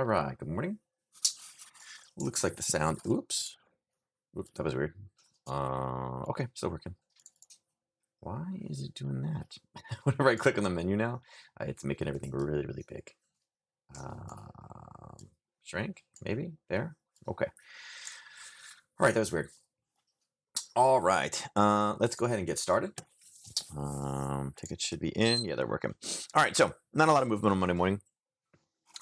All right, good morning. Looks like the sound, oops, that was weird. Okay, still working. Why is it doing that? Whenever I click on the menu now, it's making everything really, really big. Shrink, maybe, there, okay. All right, that was weird. All right, let's go ahead and get started. Tickets should be in, yeah, they're working. All right, so not a lot of movement on Monday morning.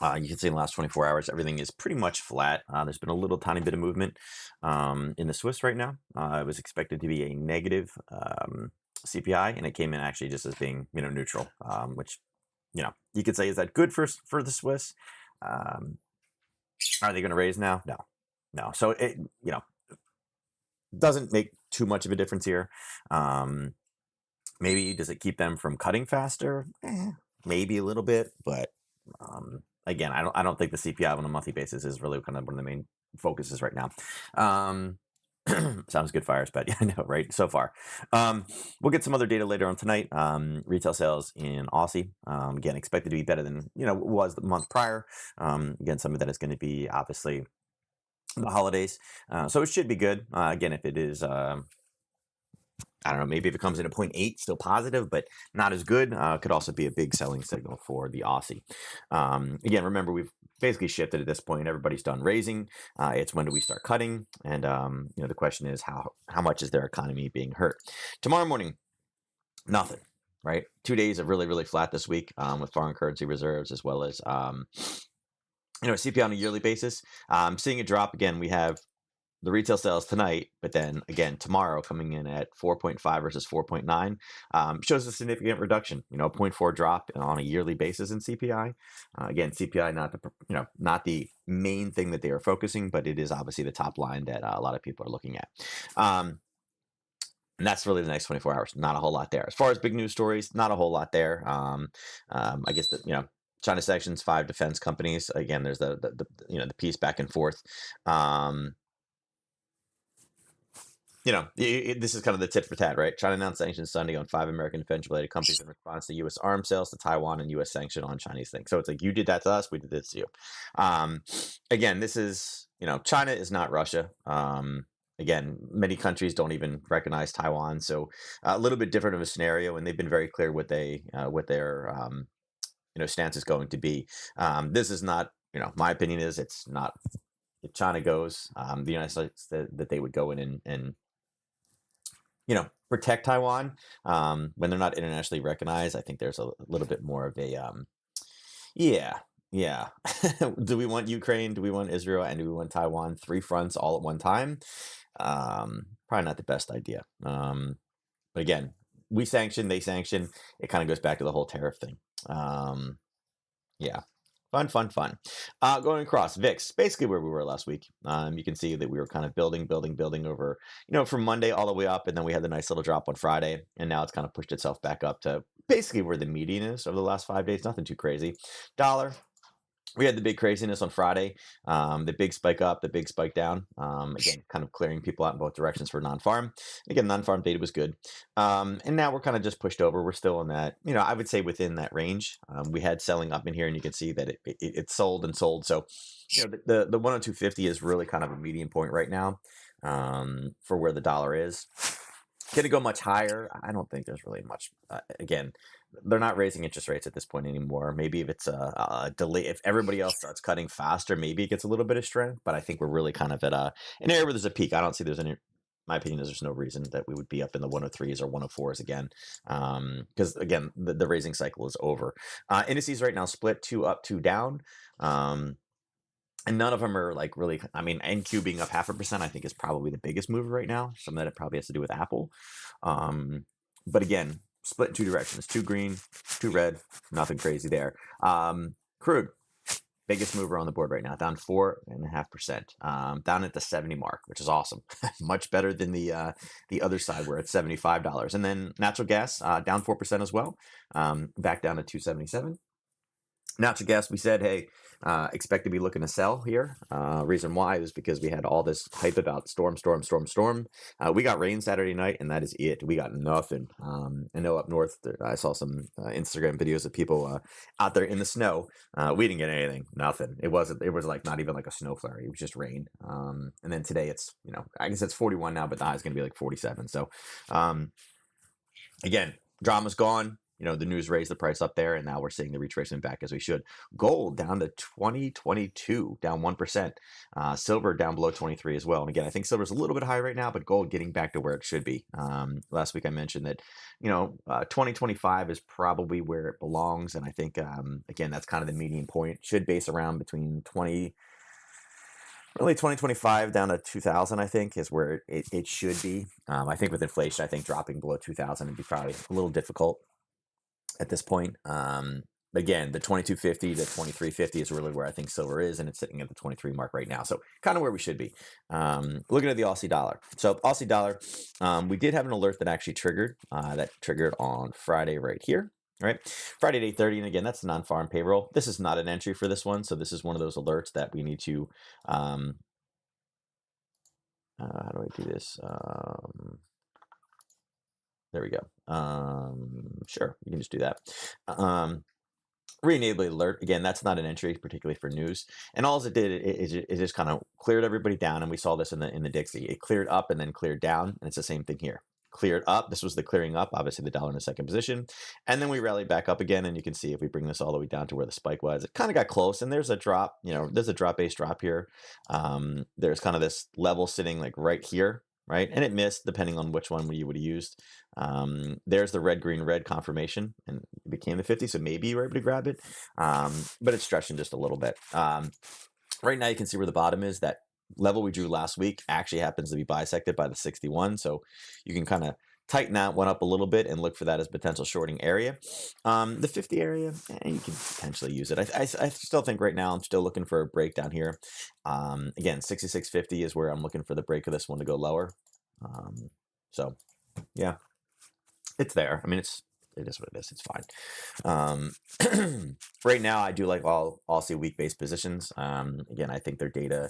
You can see in the last 24 hours, everything is pretty much flat. There's been a little tiny bit of movement in the Swiss right now. It was expected to be a negative CPI, and it came in actually just as being neutral, which you could say, is that good for the Swiss? Are they going to raise now? No. So it doesn't make too much of a difference here. Maybe does it keep them from cutting faster? Maybe a little bit, but again, I don't think the CPI on a monthly basis is really kind of one of the main focuses right now. Sounds good, fires, but yeah, I know, right? So far, we'll get some other data later on tonight. Retail sales in Aussie, again, expected to be better than was the month prior. Again, some of that is going to be obviously the holidays, so it should be good. Again, if it is. I don't know, maybe if it comes in at 0.8, still positive, but not as good. Could also be a big selling signal for the Aussie. Again, remember, we've basically shifted at this point. Everybody's done raising. It's when do we start cutting? And the question is, how much is their economy being hurt? Tomorrow morning, nothing, right? 2 days of really, really flat this week with foreign currency reserves, as well as CPI on a yearly basis. Seeing a drop again. We have the retail sales tonight, but then again tomorrow coming in at 4.5 versus 4.9, shows a significant reduction. 0.4 drop on a yearly basis in CPI. Again, CPI not the main thing that they are focusing, but it is obviously the top line that a lot of people are looking at. And that's really the next 24 hours. Not a whole lot there. As far as big news stories, not a whole lot there. I guess that China sanctions 5 defense companies. Again, there's the piece back and forth. This is kind of the tit for tat, right? China announced sanctions Sunday on 5 American defense-related companies in response to U.S. arms sales to Taiwan and U.S. sanction on Chinese things. So it's like, you did that to us, we did this to you. Again, this is, China is not Russia. Again, many countries don't even recognize Taiwan, so a little bit different of a scenario, and they've been very clear what their stance is going to be. This is not, my opinion is it's not. If China goes, the United States that they would go in and protect Taiwan when they're not internationally recognized. I think there's a little bit more of a, yeah. Do we want Ukraine? Do we want Israel? And do we want Taiwan? 3 fronts all at one time? Probably not the best idea. But again, we sanction, they sanction. It kind of goes back to the whole tariff thing. Yeah. Fun. Going across VIX, basically where we were last week. You can see that we were kind of building over, from Monday all the way up, and then we had the nice little drop on Friday, and now it's kind of pushed itself back up to basically where the median is over the last 5 days. Nothing too crazy. Dollar. We had the big craziness on Friday, the big spike up, the big spike down. Again, kind of clearing people out in both directions for non-farm. Again, non-farm data was good. And now we're kind of just pushed over. We're still in that, I would say within that range. We had selling up in here, and you can see that it sold and sold. So, the 102.50 is really kind of a median point right now for where the dollar is. Can it go much higher? I don't think there's really much. Again, they're not raising interest rates at this point anymore. Maybe if it's a delay, if everybody else starts cutting faster, maybe it gets a little bit of strength. But I think we're really kind of at an area where there's a peak. I don't see there's any. My opinion is there's no reason that we would be up in the 103s or 104s again, because again the raising cycle is over. Indices right now split 2 up, 2 down. And none of them are like really, NQ being up 0.5%, I think is probably the biggest mover right now. Some of that it probably has to do with Apple. But again, split in 2 directions, 2 green, 2 red, nothing crazy there. Crude, biggest mover on the board right now, down 4.5%, down at the 70 mark, which is awesome. Much better than the other side where it's $75. And then natural gas, down 4% as well, back down to 277. Natural gas, we said, hey, expect to be looking to sell here. Reason why is because we had all this hype about storm. We got rain Saturday night, and that is it. We got nothing. I know up north, I saw some Instagram videos of people out there in the snow. We didn't get anything, nothing. It was like not even like a snow flurry. It was just rain. And then today it's, I guess it's 41 now, but the high is going to be like 47. So, again, drama's gone. The news raised the price up there, and now we're seeing the retracement back as we should. Gold down to 2022, down 1%. Silver down below 23 as well. And again, I think silver's a little bit high right now, but gold getting back to where it should be. Last week I mentioned that, 2025 is probably where it belongs. And I think, again, that's kind of the median point. Should base around between 2025 down to 2000, I think, is where it should be. I think with inflation, I think dropping below 2000 would be probably a little difficult at this point. Again, the 2250 to 2350 is really where I think silver is, and it's sitting at the 23 mark right now. So kind of where we should be. Looking at the Aussie dollar. So Aussie dollar, we did have an alert that actually triggered. That triggered on Friday right here. Right, Friday at 8:30, and again, that's the non-farm payroll. This is not an entry for this one, so this is one of those alerts that we need to. How do I do this? There we go. Sure, you can just do that. Re-enable alert. Again, that's not an entry, particularly for news. And all it did is it just kind of cleared everybody down, and we saw this in the Dixie. It cleared up and then cleared down, and it's the same thing here. Cleared up. This was the clearing up. Obviously, the dollar in the second position, and then we rallied back up again. And you can see if we bring this all the way down to where the spike was, it kind of got close. And there's a drop. There's a drop-based drop here. There's kind of this level sitting like right here. Right, and it missed depending on which one you would have used. There's the red, green, red confirmation, and it became the 50, so maybe you were able to grab it, but it's stretching just a little bit. Right now, you can see where the bottom is. That level we drew last week actually happens to be bisected by the 61, so you can kind of tighten that one up a little bit and look for that as potential shorting area. The 50 area, you can potentially use it. I still think right now I'm still looking for a break down here. Again, 66.50 is where I'm looking for the break of this one to go lower. So yeah, it's there. I mean, it is what it is. It's fine. Right now, I do like all Aussie week-based positions. Again, I think their data.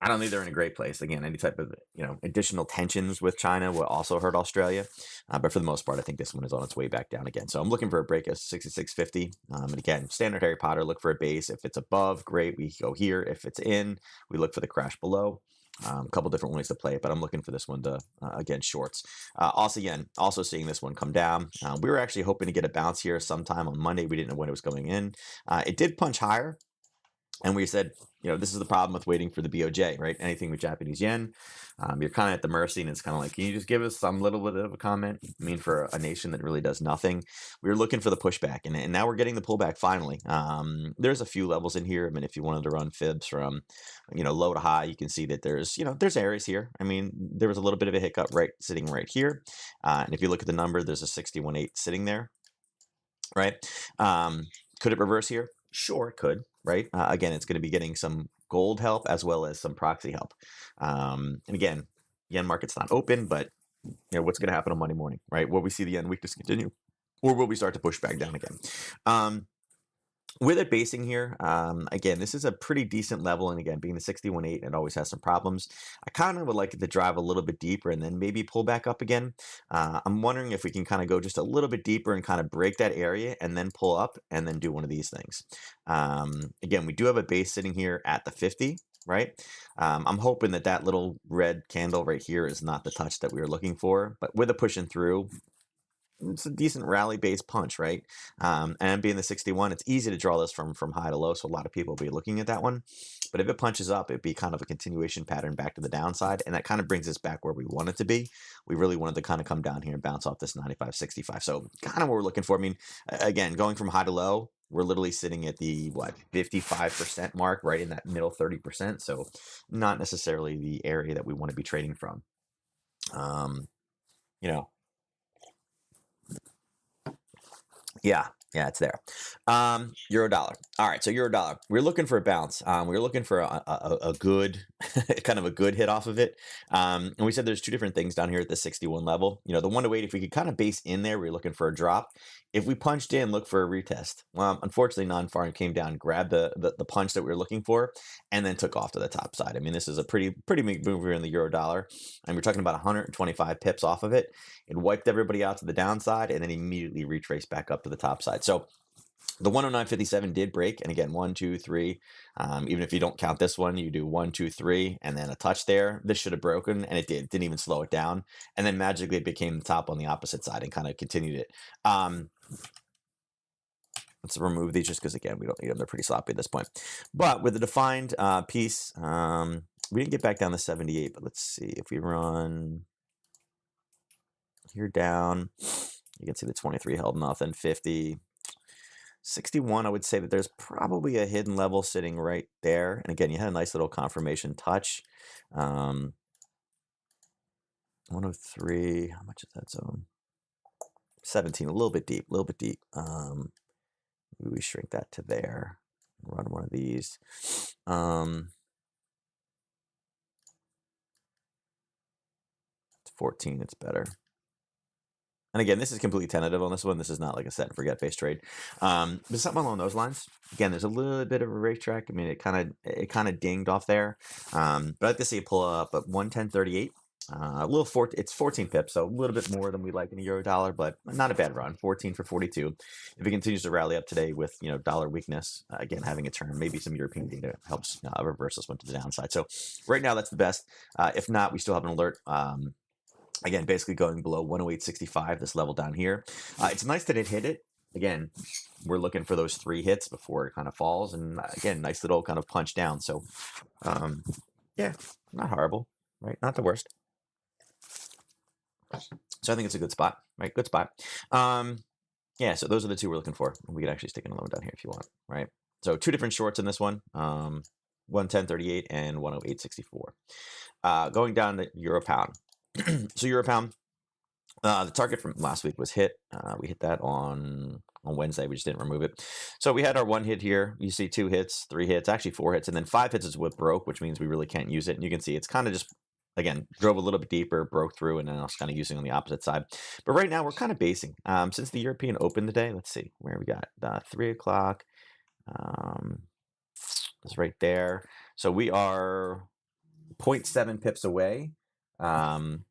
I don't think they're in a great place. Again, any type of additional tensions with China will also hurt Australia, but for the most part, I think this one is on its way back down again. So I'm looking for a break of 66.50. And again, standard Harry Potter, look for a base. If it's above, great, we go here. If it's in, we look for the crash below. A couple different ways to play it, but I'm looking for this one to again shorts. Also seeing this one come down. We were actually hoping to get a bounce here sometime on Monday. We didn't know when it was going in. It did punch higher. And we said, this is the problem with waiting for the BOJ, right? Anything with Japanese yen, you're kind of at the mercy, and it's kind of like, can you just give us some little bit of a comment? I mean, for a nation that really does nothing, we were looking for the pushback, and now we're getting the pullback finally. There's a few levels in here. I mean, if you wanted to run fibs from, low to high, you can see that there's areas here. I mean, there was a little bit of a hiccup sitting right here. And if you look at the number, there's a 61.8 sitting there, right? Could it reverse here? Sure, it could, right? Again, it's going to be getting some gold help as well as some proxy help. And again, yen market's not open, but what's going to happen on Monday morning, right? Will we see the yen weakness continue, or will we start to push back down again? With it basing here, again, this is a pretty decent level, and again, being the 61.8, it always has some problems. I kind of would like it to drive a little bit deeper and then maybe pull back up again. I'm wondering if we can kind of go just a little bit deeper and kind of break that area and then pull up and then do one of these things. Again, we do have a base sitting here at the 50, right? I'm hoping that little red candle right here is not the touch that we were looking for, but with it pushing through, it's a decent rally-based punch, right? And being the 61, it's easy to draw this from high to low, so a lot of people will be looking at that one. But if it punches up, it'd be kind of a continuation pattern back to the downside, and that kind of brings us back where we want it to be. We really wanted to kind of come down here and bounce off this 95.65. So kind of what we're looking for. I mean, again, going from high to low, we're literally sitting at the 55% mark, right in that middle 30%. So not necessarily the area that we want to be trading from. Yeah, Yeah, it's there. Euro dollar. All right, so euro dollar. We're looking for a bounce. We were looking for a good, kind of a good hit off of it. And we said there's two different things down here at the 61 level. You know, the 108, if we could kind of base in there, we're looking for a drop. If we punched in, look for a retest. Unfortunately, non-farm came down, grabbed the punch that we were looking for, and then took off to the top side. I mean, this is a pretty big mover in the euro dollar, and we're talking about 125 pips off of it. It wiped everybody out to the downside and then immediately retraced back up to the top side. So the 109.57 did break. And again, 1, 2, 3. Even if you don't count this one, you do 1, 2, 3, and then a touch there. This should have broken, and it did. Didn't even slow it down. And then magically it became the top on the opposite side and kind of continued it. Let's remove these just because, again, we don't need them. They're pretty sloppy at this point. But with the defined piece, we didn't get back down to 78. But let's see if we run here down. You can see the 23 held nothing, 50. 61, I would say that there's probably a hidden level sitting right there. And again, you had a nice little confirmation touch. 103, how much is that zone? 17, a little bit deep, a little bit deep. Maybe we shrink that to there. Run one of these. 14, it's better. And again, this is completely tentative on this one. This is not like a set and forget based trade. But something along those lines. Again, there's a little bit of a racetrack. I mean, it kind of dinged off there. But I'd like to see it pull up at 110.38. It's 14 pips, so a little bit more than we like in a euro dollar, but not a bad run. 14 for 42. If it continues to rally up today with dollar weakness, again having a turn, maybe some European data helps reverse this one to the downside. So right now that's the best. If not, we still have an alert. Again, basically going below 108.65, this level down here. It's nice that it hit it. Again, we're looking for those 3 hits before it kind of falls. And again, nice little kind of punch down. So, yeah, not horrible, right? Not the worst. So I think it's a good spot, right? Good spot. Yeah, so those are the two we're looking for. We could actually stick another one down here if you want, right? So 2 different shorts in this one, 110.38 and 108.64. Going down to euro pound. So euro pound, the target from last week was hit. We hit that on Wednesday. We just didn't remove it. So we had our 1 hit here. You see 2 hits, 3 hits, actually 4 hits, and then 5 hits is what broke, which means we really can't use it. And you can see it's kind of just, again, drove a little bit deeper, broke through, and then I was kind of using on the opposite side. But right now we're kind of basing. Since the European Open today, let's see where we got 3 o'clock. It's right there. So we are 0.7 pips away. 0.7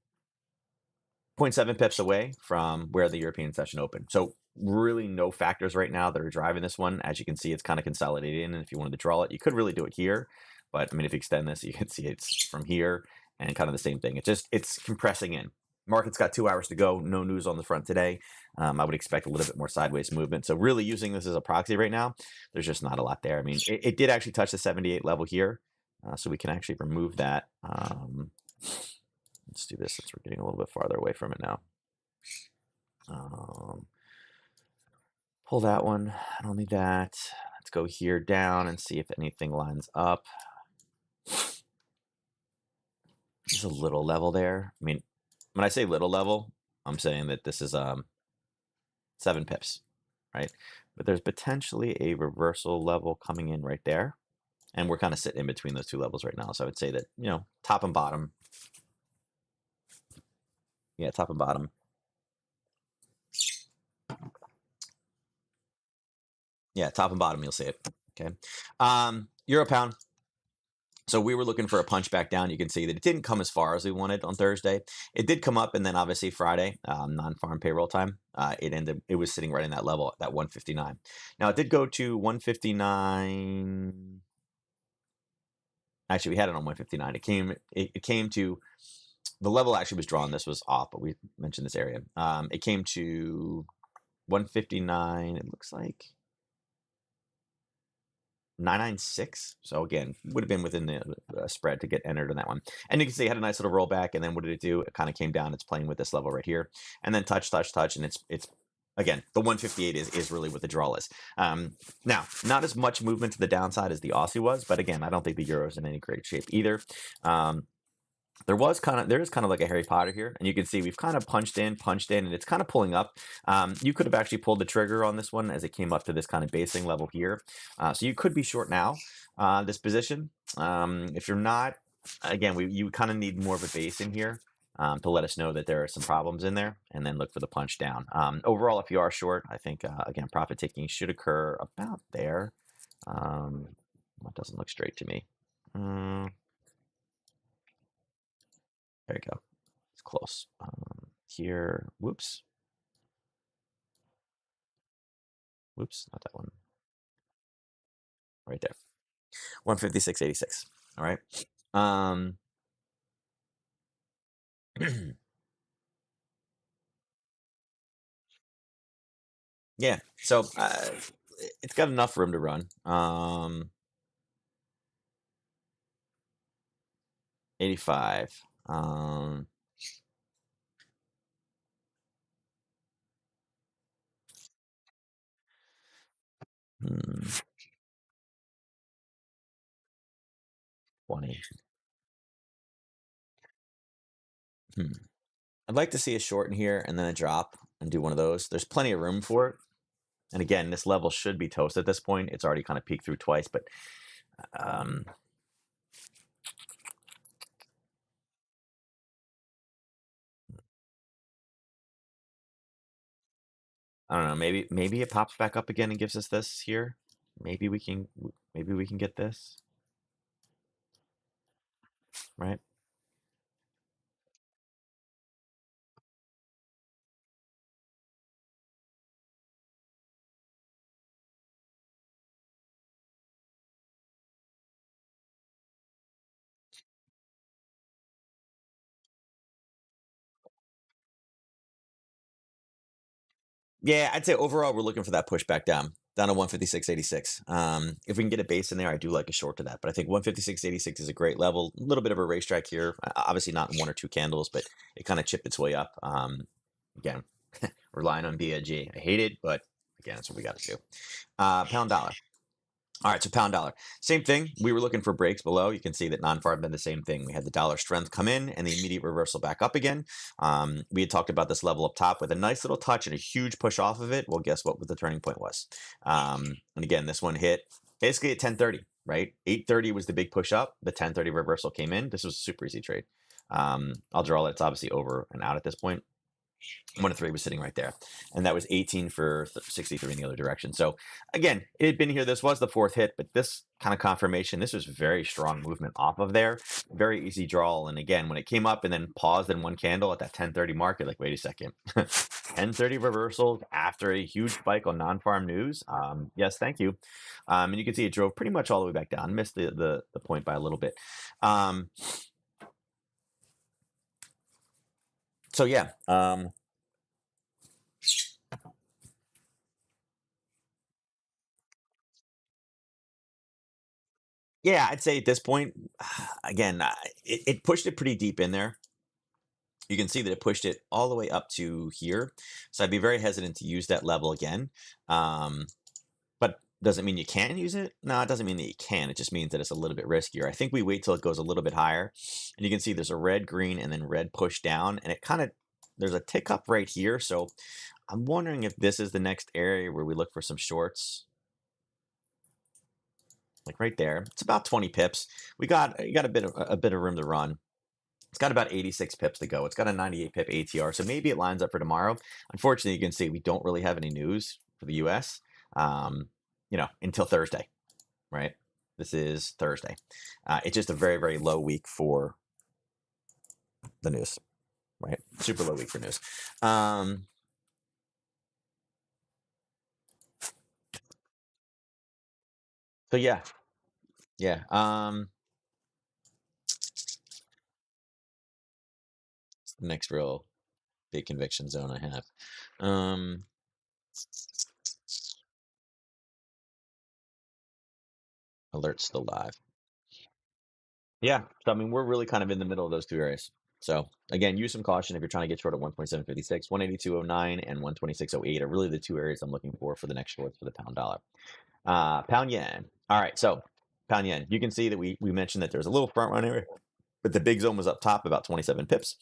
pips away from where the European session opened. So really no factors right now that are driving this one. As you can see, it's kind of consolidating. And if you wanted to draw it, you could really do it here. But I mean, if you extend this, you can see it's from here and kind of the same thing. It's compressing in. Market's got 2 hours to go. No news on the front today. I would expect a little bit more sideways movement. So really using this as a proxy right now, there's just not a lot there. I mean, it did actually touch the 78 level here. So we can actually remove that. Let's do this since we're getting a little bit farther away from it now. Pull that one. I don't need that. Let's go here down and see if anything lines up. There's a little level there. I mean, when I say little level, I'm saying that this is 7 pips, right? But there's potentially a reversal level coming in right there. And we're kind of sitting in between those 2 levels right now. So I would say that, top and bottom. Yeah, top and bottom. Yeah, top and bottom, you'll see it. Okay. Euro pound. So we were looking for a punch back down. You can see that it didn't come as far as we wanted on Thursday. It did come up, and then obviously Friday, non-farm payroll time, it was sitting right in that level, that 159. Now it did go to 159. Actually, we had it on 159. It came to the level actually was drawn. This was off, but we mentioned this area. It came to 159. It looks like 996. So again, would have been within the spread to get entered in that one. And you can see it had a nice little rollback. And then what did it do? It kind of came down. It's playing with this level right here, and then touch, and it's again, the 158 is really what the draw is. Now, not as much movement to the downside as the Aussie was, but again, I don't think the euro is in any great shape either. there is kind of like a Harry Potter here, and you can see we've kind of punched in, and it's kind of pulling up. You could have actually pulled the trigger on this one as it came up to this kind of basing level here. So you could be short now, this position. If you're not, again, you kind of need more of a base in here. To let us know that there are some problems in there, and then look for the punch down. Overall, if you are short, I think again, profit taking should occur about there. That doesn't look straight to me. There you go. It's close. Here, whoops, not that one. Right there, 156.86. All right. Yeah. So it's got enough room to run. 85. Hmm, 20. Hmm. I'd like to see a short in here and then a drop and do one of those. There's plenty of room for it. And again, this level should be toast at this point. It's already kind of peaked through twice, but um, I don't know. Maybe it pops back up again and gives us this here. Maybe we can get this, right? Yeah, I'd say overall we're looking for that pushback down to 156.86. If we can get a base in there, I do like a short to that. But I think 156.86 is a great level. A little bit of a racetrack here. Obviously not in one or two candles, but it kind of chipped its way up. Again, relying on BIG. I hate it, but again, that's what we got to do. Pound dollar. All right, so pound dollar. Same thing. We were looking for breaks below. You can see that non-farm did the same thing. We had the dollar strength come in and the immediate reversal back up again. We had talked about this level up top with a nice little touch and a huge push off of it. Well, guess what the turning point was? And again, this one hit basically at 10:30, right? 8:30 was the big push up. The 10:30 reversal came in. This was a super easy trade. I'll draw it. It's obviously over and out at this point. 1 to 3 was sitting right there, and that was 18 for 63 in the other direction. So again, it had been here. This was the fourth hit, but this kind of confirmation, this was very strong movement off of there. Very easy draw. And again, when it came up and then paused in one candle at that 10:30 market, like, wait a second, 10:30 reversals after a huge spike on non-farm news. Yes, thank you. And you can see it drove pretty much all the way back down. Missed the point by a little bit. So yeah. Yeah, I'd say at this point, again, it pushed it pretty deep in there. You can see that it pushed it all the way up to here. So I'd be very hesitant to use that level again. But does it mean you can use it? No, it doesn't mean that you can. It just means that it's a little bit riskier. I think we wait till it goes a little bit higher. And you can see there's a red, green, and then red push down. And it kind of, there's a tick up right here. So I'm wondering if this is the next area where we look for some shorts. Like right there. It's about 20 pips. You got a bit of room to run. It's got about 86 pips to go. It's got a 98 pip ATR, so maybe it lines up for tomorrow. Unfortunately, you can see we don't really have any news for the US, until Thursday, right? This is Thursday. It's just a very, very low week for the news, right? Super low week for news. So yeah. It's the next real big conviction zone I have. Alerts still live. Yeah. So I mean, we're really kind of in the middle of those two areas. So again, use some caution if you're trying to get short at 127.56, 182.09, and 126.08 are really the two areas I'm looking for the next shorts for the pound dollar. Pound yen. All right. So pound yen. You can see that we mentioned that there's a little front run area. but the big zone was up top about 27 pips.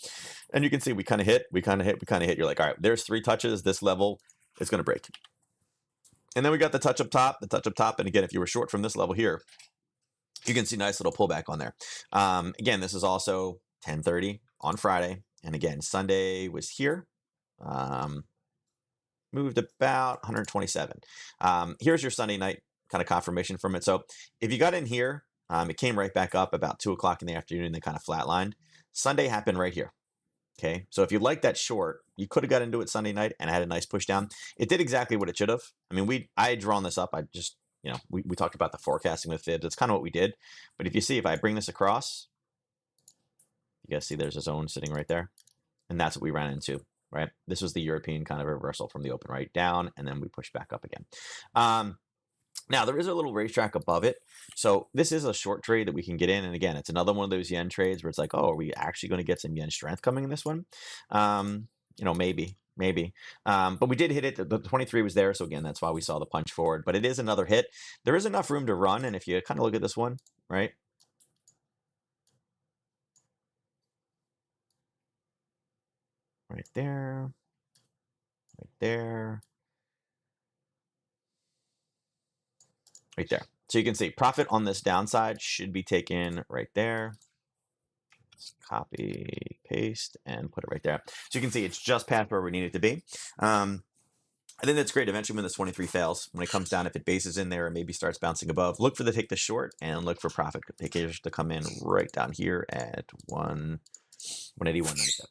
And you can see we kind of hit, we kind of hit, we kind of hit. You're like, all right, there's 3 touches. This level is going to break. And then we got the touch up top, the touch up top. And again, if you were short from this level here, you can see nice little pullback on there. Again, this is also 10:30 on Friday. And again, Sunday was here. Moved about 127. Here's your Sunday night kind of confirmation from it. So if you got in here, it came right back up about 2 o'clock in the afternoon, then kind of flatlined. Sunday happened right here. Okay, so if you like that short, you could have got into it Sunday night and had a nice push down. It did exactly what it should have. I mean, I had drawn this up. I just, we talked about the forecasting with fibs. That's kind of what we did. But if you see, if I bring this across, you guys see there's a zone sitting right there. And that's what we ran into, right? This was the European kind of reversal from the open right down, and then we pushed back up again. Now, there is a little racetrack above it. So this is a short trade that we can get in. And again, it's another one of those yen trades where it's like, oh, are we actually going to get some yen strength coming in this one? Maybe. But we did hit it. The 23 was there. So again, that's why we saw the punch forward. But it is another hit. There is enough room to run. And if you kind of look at this one, right? Right there. Right there. Right there. So you can see profit on this downside should be taken right there. Let's copy, paste, and put it right there. So you can see it's just past where we need it to be. I think that's great. Eventually when this 23 fails, when it comes down, if it bases in there and maybe starts bouncing above, look for the take the short and look for profit takers to come in right down here at 181.97.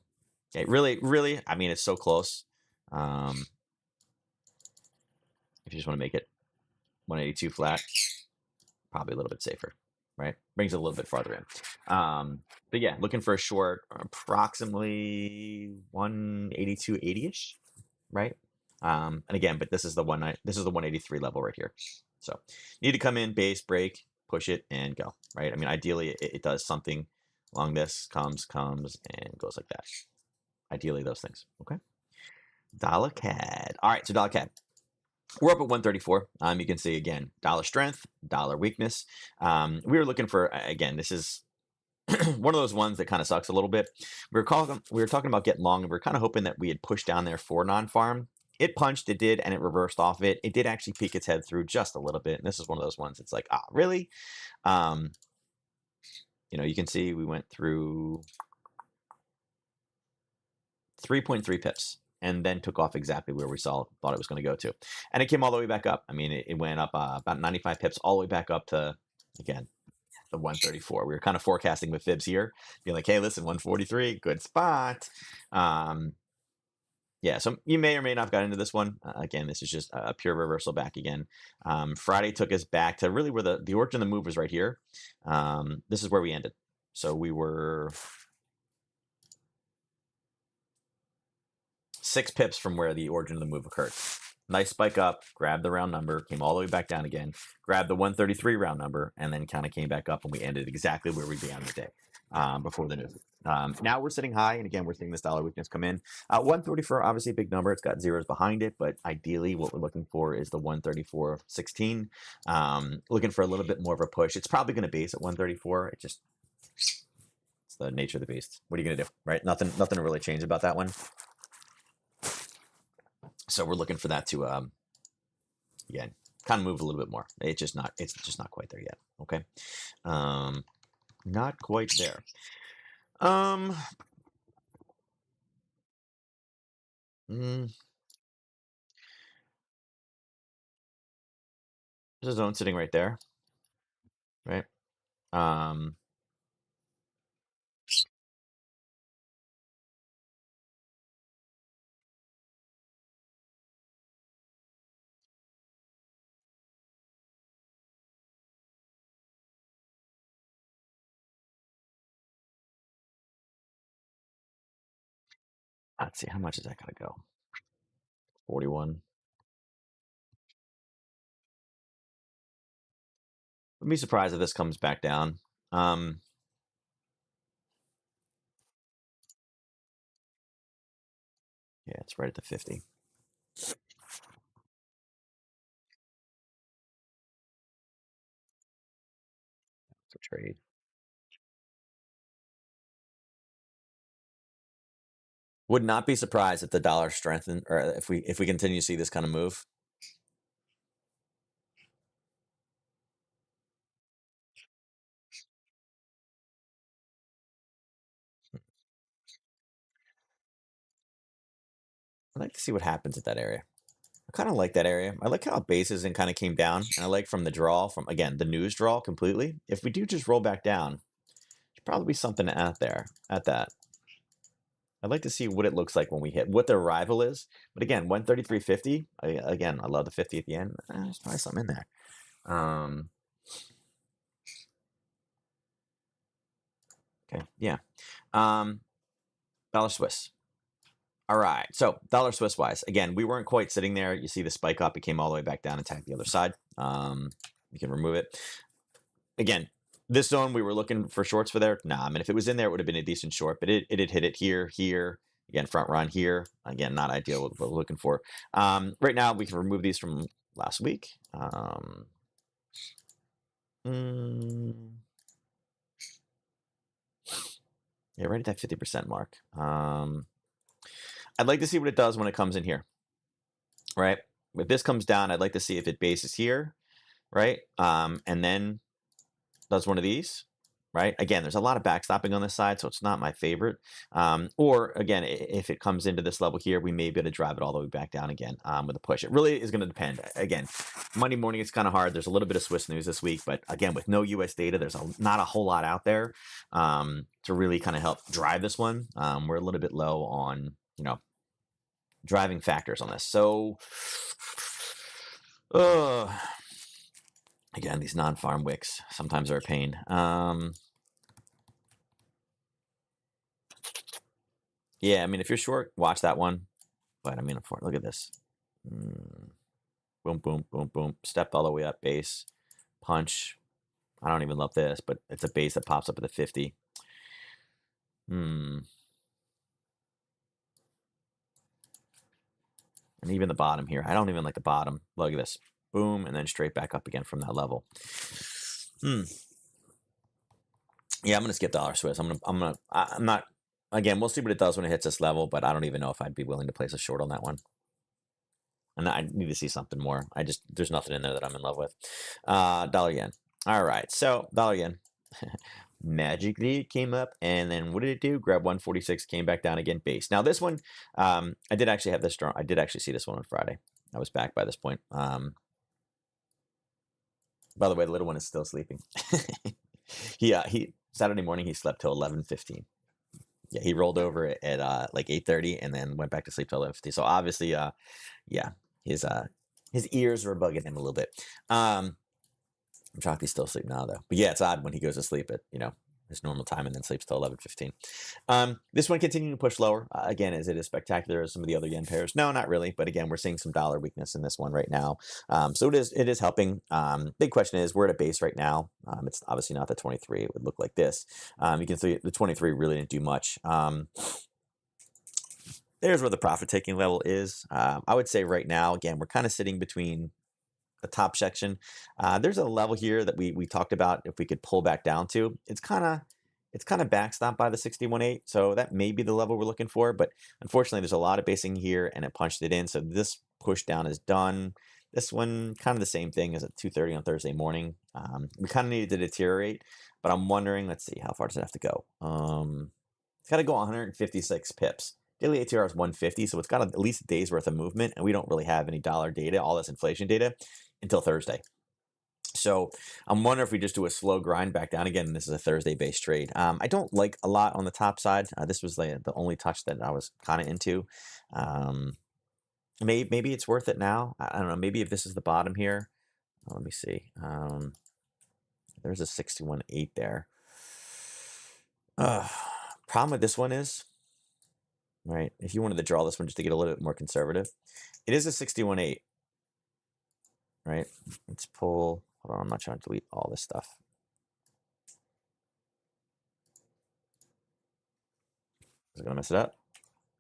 Okay, really, I mean, it's so close. If you just want to make it 182 flat, probably a little bit safer, right? Brings it a little bit farther in. But yeah, looking for a short approximately 182.80-ish, right? And again, but this is the 183 level right here. So you need to come in, base, break, push it, and go, right? I mean, ideally, it does something along this, comes, and goes like that. Ideally, those things, okay? Dollar CAD. All right, so dollar CAD. We're up at 134. You can see again, dollar strength, dollar weakness. We were looking for, again, this is one of those ones that kind of sucks a little bit. We were talking about getting long, and we are kind of hoping that we had pushed down there for non-farm. It punched, it did, and it reversed off it. It did actually peek its head through just a little bit. And this is one of those ones. It's like, really? You can see we went through 3.3 pips and then took off exactly where we thought it was going to go to. And it came all the way back up. I mean, it went up about 95 pips all the way back up to, again, the 134. We were kind of forecasting with fibs here, being like, hey, listen, 143, good spot. Yeah, so you may or may not have got into this one. Again, this is just a pure reversal back again. Friday took us back to really where the origin of the move was right here. This is where we ended. So we were 6 pips from where the origin of the move occurred. Nice spike up, grabbed the round number, came all the way back down again, grabbed the 133 round number, and then kind of came back up, and we ended exactly where we began the day before the news. Now we're sitting high, and again, we're seeing this dollar weakness come in. 134, obviously a big number. It's got zeros behind it, but ideally what we're looking for is the 134.16. Looking for a little bit more of a push. It's probably going to base at 134. It's the nature of the beast. What are you going to do, right? Nothing to really change about that one. So we're looking for that to, again, kind of move a little bit more. It's just not quite there yet. Okay. Not quite there. There's a zone sitting right there, right? Let's see, how much is that gonna go? 41. Wouldn't be surprised if this comes back down. Yeah, it's right at the 50. It's a trade. Would not be surprised if the dollar strengthened, or if we continue to see this kind of move. I'd like to see what happens at that area. I kind of like that area. I like how bases and kind of came down, and I like from the draw, from again the news draw completely. If we do just roll back down, there's probably be something out there at that. I'd like to see what it looks like when we hit what their rival is. But again, 133.50. Again, I love the 50 at the end. There's probably something in there. Okay, yeah. Dollar Swiss. All right. So dollar Swiss wise, again, we weren't quite sitting there. You see the spike up. It came all the way back down and tagged the other side. You can remove it. Again, this zone we were looking for shorts for there. Nah, I mean, if it was in there, it would have been a decent short, but it had hit it here, here. Again, front run here. Again, not ideal what we're looking for. Right now, we can remove these from last week. Yeah, right at that 50% mark. I'd like to see what it does when it comes in here, right? If this comes down, I'd like to see if it bases here, right? And then does one of these, right? Again, there's a lot of backstopping on this side, so it's not my favorite. Or again, if it comes into this level here, we may be able to drive it all the way back down again with a push. It really is going to depend. Again, Monday morning, it's kind of hard. There's a little bit of Swiss news this week, but again, with no US data, there's not a whole lot out there to really kind of help drive this one. We're a little bit low on, driving factors on this. So, again, these non-farm wicks sometimes are a pain. Yeah, I mean, if you're short, watch that one. But I mean, look at this. Boom, boom, boom, boom. Stepped all the way up, base, punch. I don't even love this, but it's a base that pops up at the 50. And even the bottom here. I don't even like the bottom. Look at this. Boom, and then straight back up again from that level. Yeah, I'm gonna skip dollar Swiss. I'm not. Again, we'll see what it does when it hits this level, but I don't even know if I'd be willing to place a short on that one. And I need to see something more. There's nothing in there that I'm in love with. Dollar yen. All right, so dollar yen. Magically it came up, and then what did it do? Grab 146, came back down again, base. Now this one, I did actually have this strong. I did actually see this one on Friday. I was back by this point. By the way, the little one is still sleeping. he Saturday morning he slept till 11:15. Yeah, he rolled over at like 8:30 and then went back to sleep till 11:50. So obviously, yeah, his ears were bugging him a little bit. I'm shocked he's still asleep now though. But yeah, it's odd when he goes to sleep at his normal time and then sleeps till 11:15. This one continuing to push lower. Again, is it as spectacular as some of the other yen pairs? No, not really. But again, we're seeing some dollar weakness in this one right now. So it is helping. Big question is, we're at a base right now. It's obviously not the 23. It would look like this. You can see the 23 really didn't do much. There's where the profit taking level is. I would say right now, again, we're kind of sitting between the top section. There's a level here that we talked about if we could pull back down to. It's kind of backstopped by the 61.8, so that may be the level we're looking for. But unfortunately, there's a lot of basing here, and it punched it in. So this push down is done. This one kind of the same thing as at 2:30 on Thursday morning. We kind of needed to deteriorate, but I'm wondering. Let's see, how far does it have to go? It's got to go 156 pips. Daily ATR is 150, so it's got at least a day's worth of movement, and we don't really have any dollar data, all this inflation data, until Thursday. So I'm wondering if we just do a slow grind back down again. And this is a Thursday-based trade. I don't like a lot on the top side. This was the only touch that I was kind of into. Maybe it's worth it now. I don't know. Maybe if this is the bottom here. Let me see. There's a 61.8 there. Problem with this one is, right, if you wanted to draw this one just to get a little bit more conservative, it is a 61.8. Right? Let's pull. Hold on, I'm not trying to delete all this stuff. Is it gonna mess it up?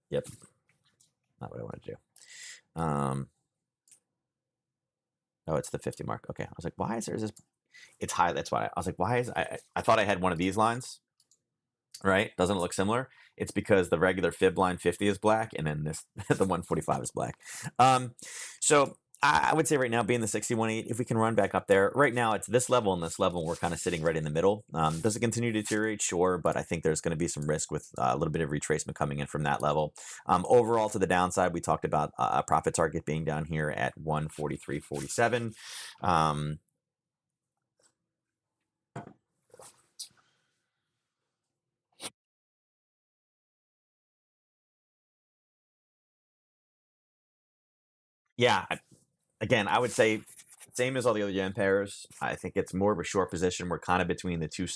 Yep. Not what I want to do. Oh, it's the 50 mark. Okay. I was like, why is there this? It's high. That's why I was like, why is I thought I had one of these lines. right? Doesn't it look similar? It's because the regular fib line 50 is black, and then this the 145 is black. Um, so I would say right now, being the 61.8, if we can run back up there, right now it's this level and this level, and we're kind of sitting right in the middle. Does it continue to deteriorate? Sure, but I think there's going to be some risk with a little bit of retracement coming in from that level. Overall, to the downside, we talked about a profit target being down here at 143.47. Um, yeah, again, I would say same as all the other yen pairs. I think it's more of a short position. We're kind of between the two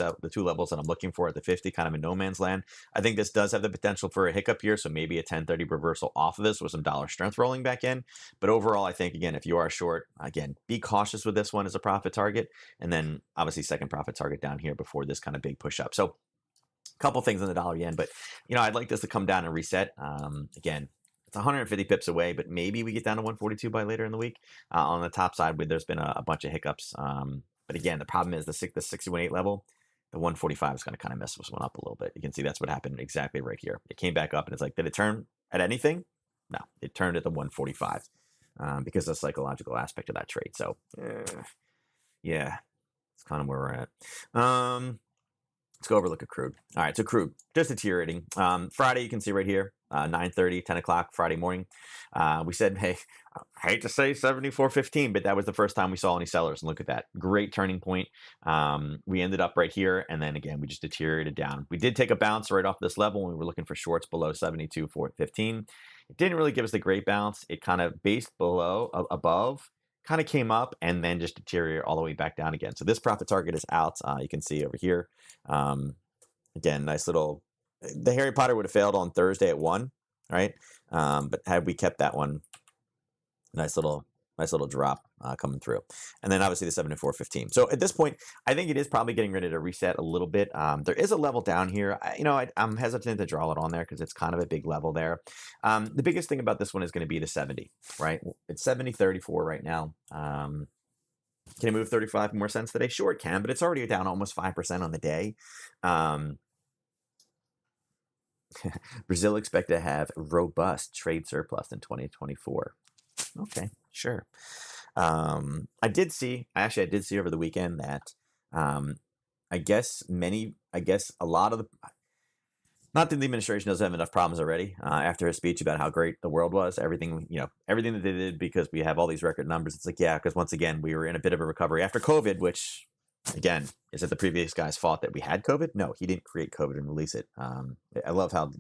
levels that I'm looking for at the 50, kind of in no man's land. I think this does have the potential for a hiccup here, so maybe a 1030 reversal off of this with some dollar strength rolling back in. But overall, I think again, if you are short, again, be cautious with this one as a profit target, and then obviously second profit target down here before this kind of big push up. So couple things on the dollar yen, but I'd like this to come down and reset. Again, it's 150 pips away, but maybe we get down to 142 by later in the week. On the top side, there's been a bunch of hiccups. But again, the problem is the 61.8 level, the 145 is going to kind of mess this one up a little bit. You can see that's what happened exactly right here. It came back up, and it's like, did it turn at anything? No, it turned at the 145 because of the psychological aspect of that trade. So, yeah, it's kind of where we're at. Let's go over look at crude. All right, so crude just deteriorating. Friday, you can see right here, 9:30, 10 o'clock Friday morning. We said, hey, I hate to say 74.15, but that was the first time we saw any sellers. And look at that, great turning point. We ended up right here, and then again, we just deteriorated down. We did take a bounce right off this level when we were looking for shorts below 72.415. It didn't really give us the great bounce. It kind of based above, kind of came up and then just deteriorated all the way back down again. So this profit target is out. You can see over here. Again, nice little. The Harry Potter would have failed on Thursday at 1, right? But had we kept that one, nice little drop coming through. And then obviously the 74.15. So at this point, I think it is probably getting ready to reset a little bit. There is a level down here. I'm hesitant to draw it on there because it's kind of a big level there. The biggest thing about this one is going to be the 70, right? It's 70.34 right now. Can it move 35 more cents today? Sure, it can, but it's already down almost 5% on the day. Brazil expected to have robust trade surplus in 2024. Okay, sure. I did see over the weekend that I guess a lot of the, not that the administration doesn't have enough problems already. After his speech about how great the world was, everything that they did because we have all these record numbers. It's like, yeah, because once again, we were in a bit of a recovery after COVID, which again, is it the previous guy's fault that we had COVID? No, he didn't create COVID and release it. I love how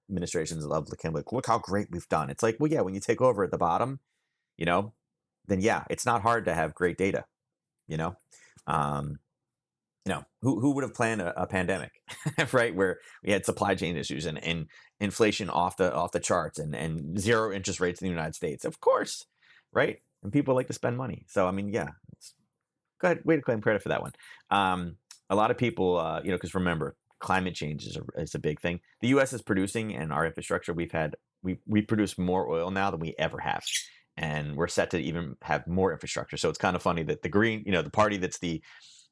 administrations love looking like, look how great we've done. It's like, well, yeah, when you take over at the bottom, then yeah, it's not hard to have great data. Um, who would have planned a pandemic, right? Where we had supply chain issues and inflation off the charts and zero interest rates in the United States, of course, right? And people like to spend money. So I mean, yeah, go ahead, way to claim credit for that one. A lot of people, because remember, climate change is a big thing. The U.S. is producing, and our infrastructure, we produce more oil now than we ever have, and we're set to even have more infrastructure. So it's kind of funny that the green, the party that's the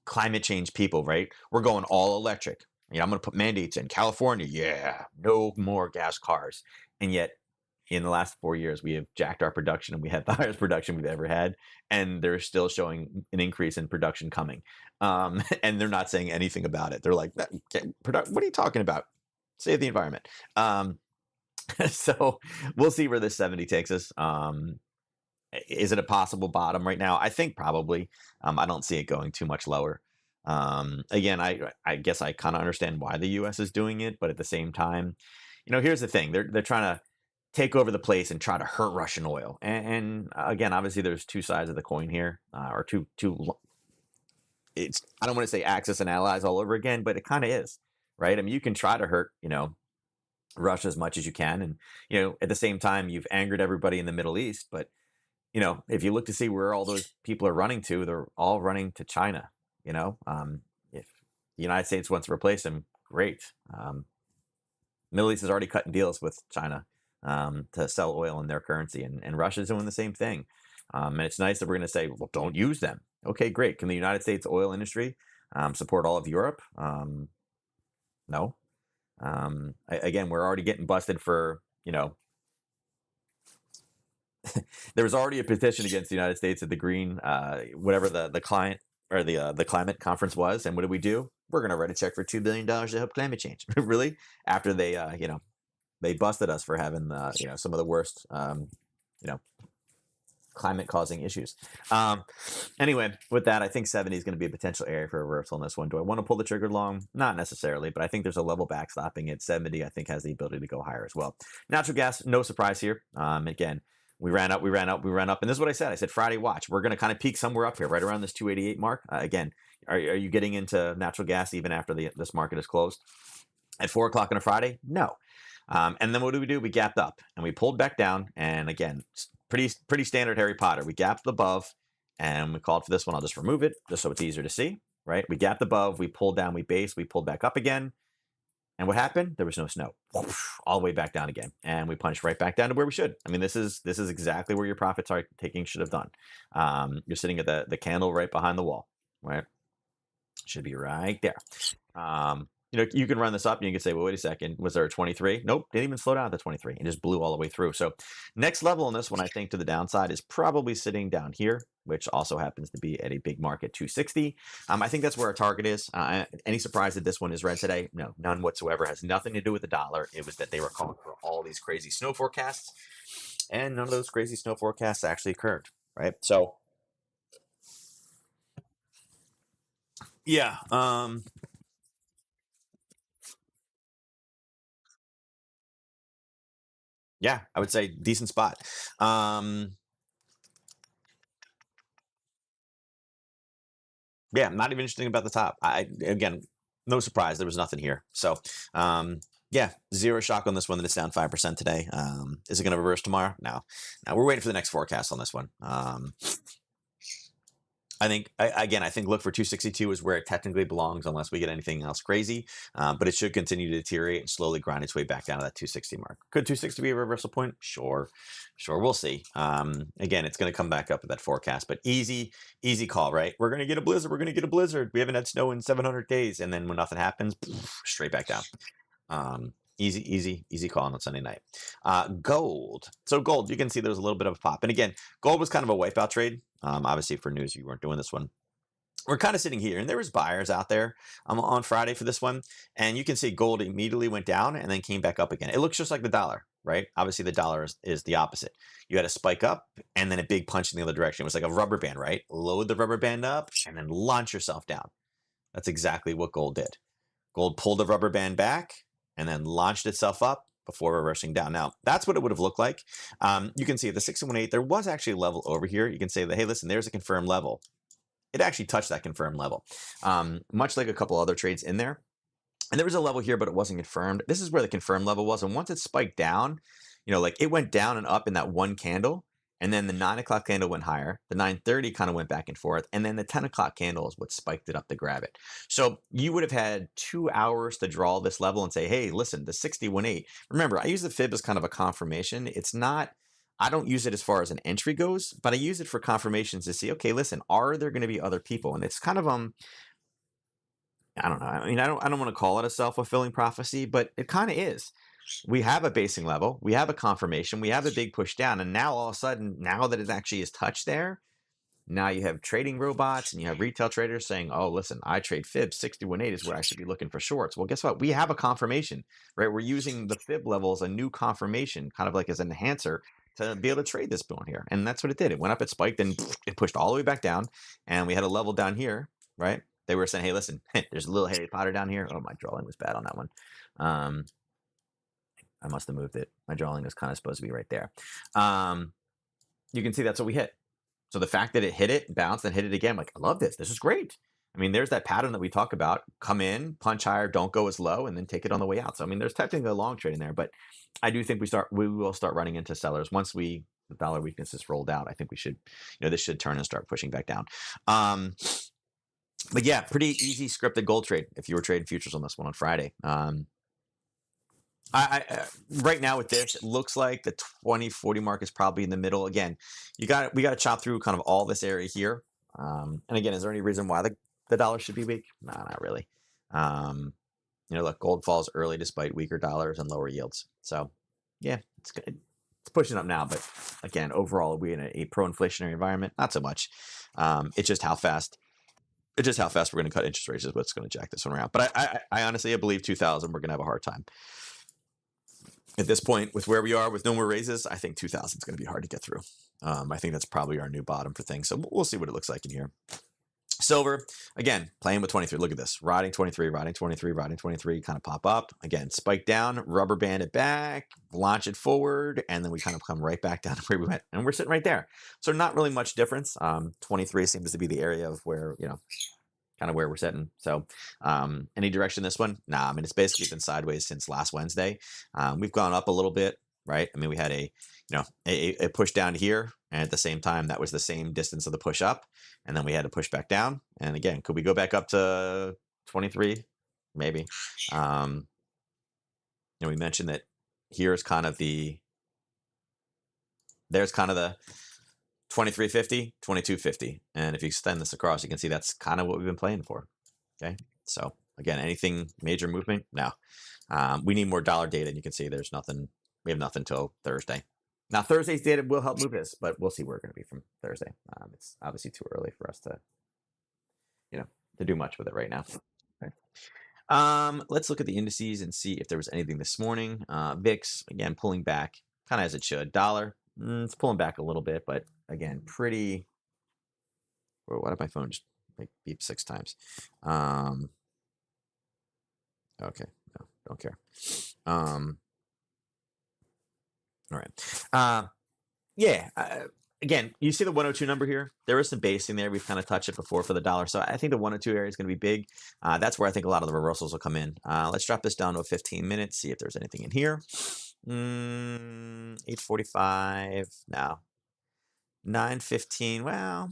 climate change people, right? We're going all electric. I'm going to put mandates in California. Yeah, no more gas cars. And yet, in the last 4 years, we have jacked our production, and we have the highest production we've ever had. And they're still showing an increase in production coming. And they're not saying anything about it. They're like, what are you talking about? Save the environment. So we'll see where this 70 takes us. Is it a possible bottom right now? I think probably. I don't see it going too much lower. Again, I guess I kind of understand why the U.S. is doing it, but at the same time, here's the thing: they're trying to take over the place and try to hurt Russian oil. And again, obviously, there's two sides of the coin here, or two. It's, I don't want to say Axis and allies all over again, but it kind of is, right? I mean, you can try to hurt, Russia as much as you can, and at the same time, you've angered everybody in the Middle East, but if you look to see where all those people are running to, they're all running to China. If the United States wants to replace them, great. Middle East is already cutting deals with China to sell oil in their currency, and Russia's doing the same thing. And it's nice that we're going to say, well, don't use them. Okay, great. Can the United States oil industry support all of Europe? No. Again, we're already getting busted for, there was already a petition against the United States at the green, whatever the client or the climate conference was. And what did we do? We're going to write a check for $2 billion to help climate change. Really? After they busted us for having, some of the worst, climate causing issues. Anyway, with that, I think 70 is going to be a potential area for reversal in this one. Do I want to pull the trigger long? Not necessarily, but I think there's a level backstopping at 70. I think has the ability to go higher as well. Natural gas, no surprise here. Again, we ran up, and this is what I said. I said Friday watch. We're going to kind of peak somewhere up here, right around this 288 mark. Again, are you getting into natural gas even after this market is closed at 4 o'clock on a Friday? No. And then what do? We gapped up and we pulled back down. And again, pretty standard Harry Potter. We gapped above and we called for this one. I'll just remove it just so it's easier to see, right? We gapped above, we pulled down, we based, we pulled back up again. And what happened? There was no snow. All the way back down again. And we punched right back down to where we should. I mean, this is exactly where your profits are taking should have done. You're sitting at the candle right behind the wall, right? Should be right there. You can run this up and you can say, well, wait a second, was there a 23? Nope, didn't even slow down at the 23. It just blew all the way through. So next level on this one, I think to the downside is probably sitting down here, which also happens to be at a big market 260. I think that's where our target is. Any surprise that this one is red today? No, none whatsoever. Has nothing to do with the dollar. It was that they were calling for all these crazy snow forecasts, and none of those crazy snow forecasts actually occurred, right? So yeah, yeah, I would say decent spot. Yeah, not even interesting about the top. Again, no surprise, there was nothing here. So, yeah, zero shock on this one that it's down 5% today. Is it going to reverse tomorrow? No. Now we're waiting for the next forecast on this one. I think I think look for 262 is where it technically belongs unless we get anything else crazy. But it should continue to deteriorate and slowly grind its way back down to that 260 mark. Could 260 be a reversal point? Sure, we'll see. Again, it's going to come back up with that forecast, but easy call, right? We're going to get a blizzard. We haven't had snow in 700 days, and then when nothing happens, straight back down. Easy call on Sunday night. Gold. So gold, you can see there's a little bit of a pop. And again, gold was kind of a wipeout trade. Obviously for news, you weren't doing this one. We're kind of sitting here, and there was buyers out there on Friday for this one. And you can see gold immediately went down and then came back up again. It looks just like the dollar, right? Obviously the dollar is the opposite. You had a spike up and then a big punch in the other direction. It was like a rubber band, right? Load the rubber band up and then launch yourself down. That's exactly what gold did. Gold pulled the rubber band back and then launched itself up before reversing down. Now, that's what it would have looked like. You can see at the 618, there was actually a level over here. You can say that, hey, listen, there's a confirmed level. It actually touched that confirmed level, much like a couple other trades in there. And there was a level here, but it wasn't confirmed. This is where the confirmed level was. And once it spiked down, like it went down and up in that one candle. And then the 9 o'clock candle went higher. The 9:30 kind of went back and forth. And then the 10 o'clock candle is what spiked it up to grab it. So you would have had 2 hours to draw this level and say, hey, listen, the 61.8. Remember, I use the fib as kind of a confirmation. It's not, I don't use it as far as an entry goes, but I use it for confirmations to see, okay, listen, are there going to be other people? And it's kind of, I don't know. I mean, I don't want to call it a self-fulfilling prophecy, but it kind of is. We have a basing level, we have a confirmation, we have a big push down, and now all of a sudden, now that it actually is touched there, now you have trading robots and you have retail traders saying, oh, listen, I trade fib, 61.8 is where I should be looking for shorts. Well, guess what? We have a confirmation, right? We're using the fib level as a new confirmation, kind of like as an enhancer to be able to trade this bone here. And that's what it did. It went up, it spiked, and it pushed all the way back down. And we had a level down here, right? They were saying, hey, listen, there's a little Harry Potter down here. Oh, my drawing was bad on that one. I must have moved it. My drawing is kind of supposed to be right there. You can see that's what we hit. So the fact that it hit it, bounced, and hit it again, like, I love this. This is great. I mean, there's that pattern that we talk about. Come in, punch higher, don't go as low, and then take it on the way out. So, I mean, there's technically a long trade in there, but I do think we will start running into sellers once the dollar weakness is rolled out. I think we should, this should turn and start pushing back down. But yeah, pretty easy scripted gold trade if you were trading futures on this one on Friday. Right now with this, it looks like the 2040 mark is probably in the middle. Again, we got to chop through kind of all this area here. And again, is there any reason why the dollar should be weak? No, not really. Look, gold falls early despite weaker dollars and lower yields. So, yeah, it's good. It's pushing up now, but again, overall, are we in a pro-inflationary environment? Not so much. It's just how fast. It's just how fast we're going to cut interest rates is what's going to jack this one around. But I honestly, I believe 2000 we're going to have a hard time. At this point, with where we are, with no more raises, I think 2000 is going to be hard to get through. I think that's probably our new bottom for things. So we'll see what it looks like in here. Silver, again, playing with 23. Look at this. Riding 23, riding 23, riding 23, kind of pop up. Again, spike down, rubber band it back, launch it forward, and then we kind of come right back down to where we went. And we're sitting right there. So not really much difference. 23 seems to be the area of where, kind of where we're sitting. So any direction this one? Nah, I mean, it's basically been sideways since last Wednesday. We've gone up a little bit, right? I mean, we had a push down here, and at the same time, that was the same distance of the push up, and then we had to push back down. And again, could we go back up to 23? Maybe. We mentioned that here's kind of there's kind of the 2350, 2250. And if you extend this across, you can see that's kind of what we've been playing for. Okay. So again, anything major movement? No. We need more dollar data, and you can see there's nothing. We have nothing till Thursday. Now, Thursday's data will help move this, but we'll see where we're going to be from Thursday. It's obviously too early for us to do much with it right now. Okay. Let's look at the indices and see if there was anything this morning. VIX, again, pulling back, kind of as it should. Dollar, it's pulling back a little bit, but again, pretty. Why did my phone just beep 6 times? Okay, no, don't care. All right. Yeah. Again, you see the 102 number here. There is some basing there. We've kind of touched it before for the dollar. So I think the 102 area is going to be big. That's where I think a lot of the reversals will come in. Let's drop this down to a 15 minutes, see if there's anything in here. 845. No. 915. Well.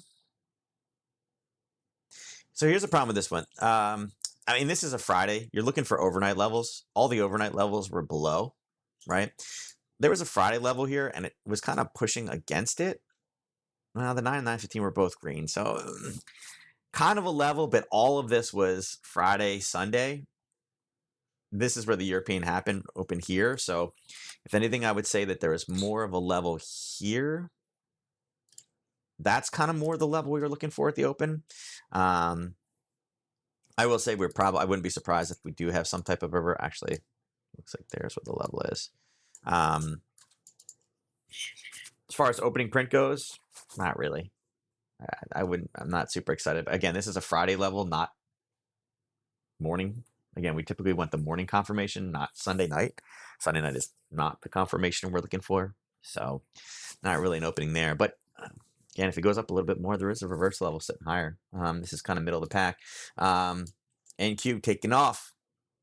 So here's the problem with this one. I mean, this is a Friday. You're looking for overnight levels. All the overnight levels were below, right? There was a Friday level here, and it was kind of pushing against it. Well, the 9 and 915 were both green. So kind of a level, but all of this was Friday, Sunday. This is where the European happened, open here. So if anything, I would say that there is more of a level here. That's kind of more the level we were looking for at the open. I will say I wouldn't be surprised if we do have some type of river. Actually, looks like there's what the level is. As far as opening print goes, not really. I'm not super excited. Again, this is a Friday level, not morning. Again, we typically want the morning confirmation, not Sunday night. Sunday night is not the confirmation we're looking for. So not really an opening there. But again, if it goes up a little bit more, there is a reverse level sitting higher. This is kind of middle of the pack. NQ taking off,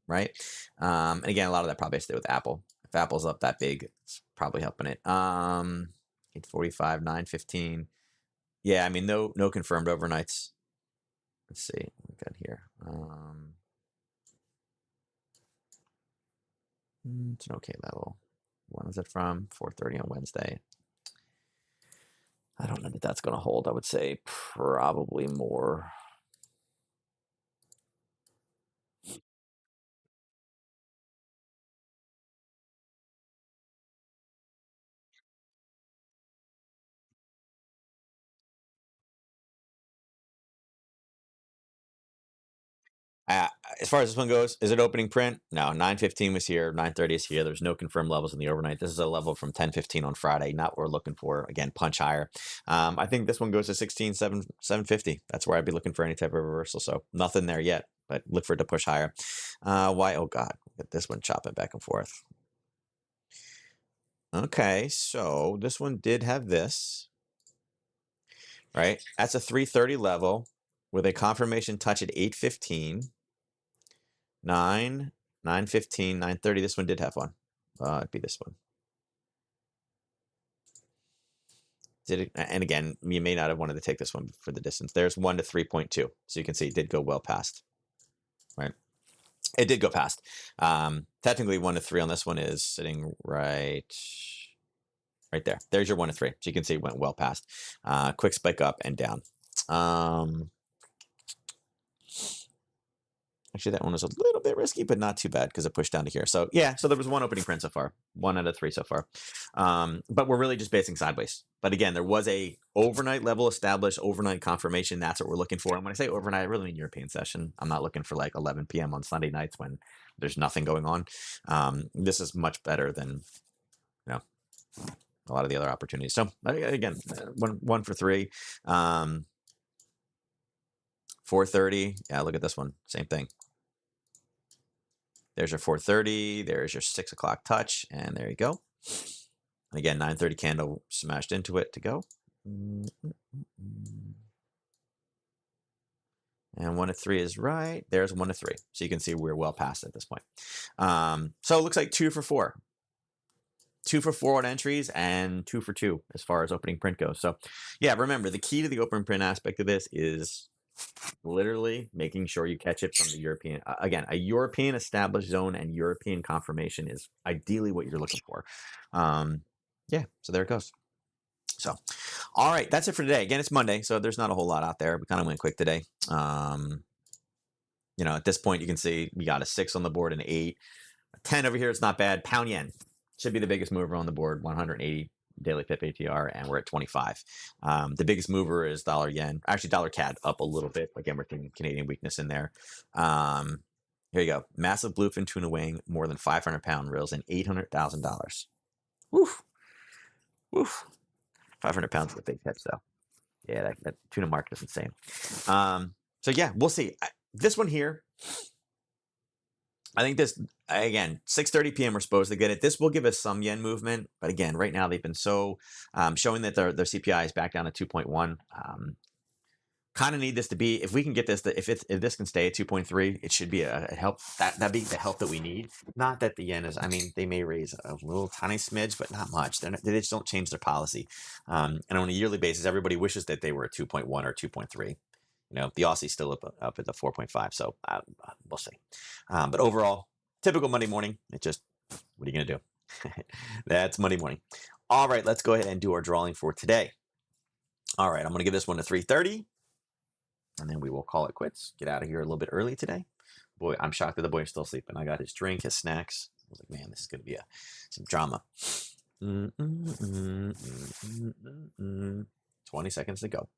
right? And again, a lot of that probably has to do with Apple. If Apple's up that big, it's probably helping it. 845, 915. Yeah, I mean, no confirmed overnights. Let's see what we got here. It's an okay level. When is it from? 4:30 on Wednesday. I don't know that that's going to hold. I would say probably more. As far as this one goes, is it opening print? No, 915 was here, 930 is here. There's no confirmed levels in the overnight. This is a level from 1015 on Friday, not what we're looking for. Again, punch higher. I think this one goes to 750. That's where I'd be looking for any type of reversal. So nothing there yet, but look for it to push higher. Why? Oh God, look at this one chopping back and forth. Okay, so this one did have this, right? That's a 330 level with a confirmation touch at 815. 915, 930. This one did have one. It'd be this one. Did it? And again, you may not have wanted to take this one for the distance. There's 1 to 3.2. So you can see it did go well past, right? It did go past. Technically 1 to 3 on this one is sitting right there. There's your 1 to 3. So you can see it went well past. Quick spike up and down. Actually, that one was a little bit risky, but not too bad because it pushed down to here. So yeah, so there was one opening print so far, 1 out of 3 so far. But we're really just basing sideways. But again, there was a overnight level established, overnight confirmation. That's what we're looking for. And when I say overnight, I really mean European session. I'm not looking for like 11 p.m. on Sunday nights when there's nothing going on. This is much better than, you know, a lot of the other opportunities. So again, one for 3. 4:30. Yeah, look at this one. Same thing. There's your 4:30. There's your 6 o'clock touch, and there you go. And again, 9:30 candle smashed into it to go. And 1 of 3 is right. There's 1 of 3. So you can see we're well past at this point. So it looks like 2 for 4. 2 for 4 on entries and 2 for 2 as far as opening print goes. So yeah, remember the key to the open print aspect of this is literally making sure you catch it from the European. Again, a European established zone and European confirmation is ideally what you're looking for. Yeah, so there it goes. So, all right, that's it for today. Again, it's Monday, so there's not a whole lot out there. We kind of went quick today. You know, at this point, you can see we got a 6 on the board, an 8, a 10 over here. It's not bad. Pound yen should be the biggest mover on the board, 180 daily pip ATR, and we're at 25. The biggest mover is dollar yen, actually dollar CAD up a little bit. Again, we're getting Canadian weakness in there. Here you go. Massive bluefin tuna weighing more than 500-pound reels and $800,000. Woof. Woof. 500 pounds is a big catch, though. Yeah, that tuna market is insane. So yeah, we'll see. This one here, I think this, again, 6:30 p.m. we're supposed to get it. This will give us some yen movement, but again, right now they've been so showing that their CPI is back down to 2.1. Kind of need this to be, if we can get this, if this can stay at 2.3, it should be a help. That'd be the help that we need. Not that the yen is, I mean, they may raise a little tiny smidge, but not much. They just don't change their policy. And on a yearly basis, everybody wishes that they were at 2.1 or 2.3. You know, the Aussie's still up at the 4.5, so we'll see. But overall, typical Monday morning. It just, what are you going to do? That's Monday morning. All right, let's go ahead and do our drawing for today. All right, I'm going to give this one to 3:30. And then we will call it quits. Get out of here a little bit early today. Boy, I'm shocked that the boy is still sleeping. I got his drink, his snacks. I was like, man, this is going to be some drama. 20 seconds to go.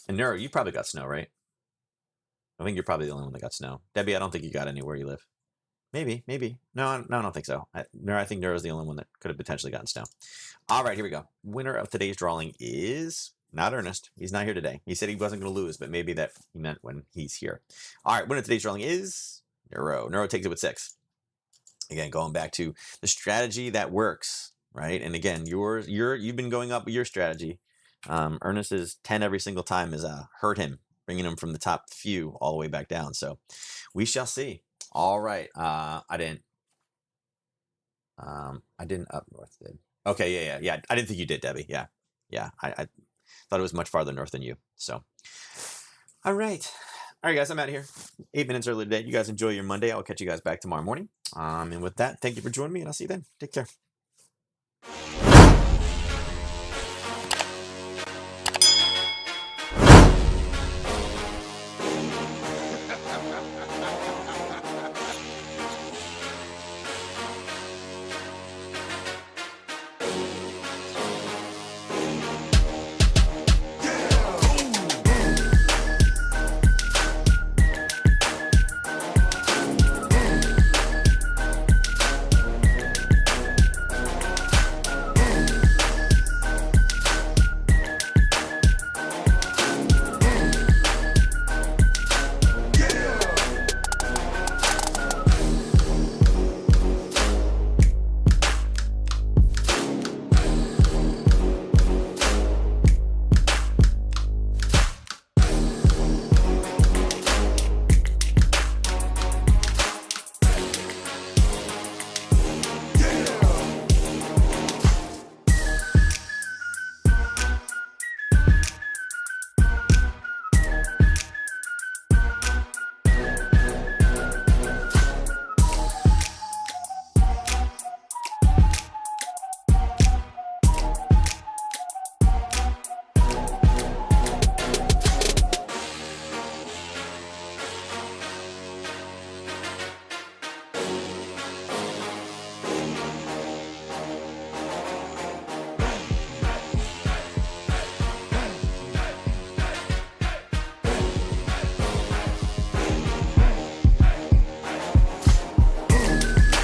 And Neuro, you probably got snow, right? I think you're probably the only one that got snow. Debbie, I don't think you got any where you live. Maybe. No, I don't think so. I think Neuro's the only one that could have potentially gotten snow. All right, here we go. Winner of today's drawing is not Ernest. He's not here today. He said he wasn't going to lose, but maybe that he meant when he's here. All right, winner of today's drawing is Neuro. Neuro takes it with 6. Again, going back to the strategy that works, right? And again, you've been going up with your strategy. Ernest's 10 every single time has hurt him, bringing him from the top few all the way back down. So we shall see. All right. I didn't up north, did. Okay, yeah. I didn't think you did, Debbie. Yeah. I thought it was much farther north than you. So, all right, guys, I'm out of here. 8 minutes early today. You guys enjoy your Monday. I'll catch you guys back tomorrow morning. And with that, thank you for joining me, and I'll see you then. Take care.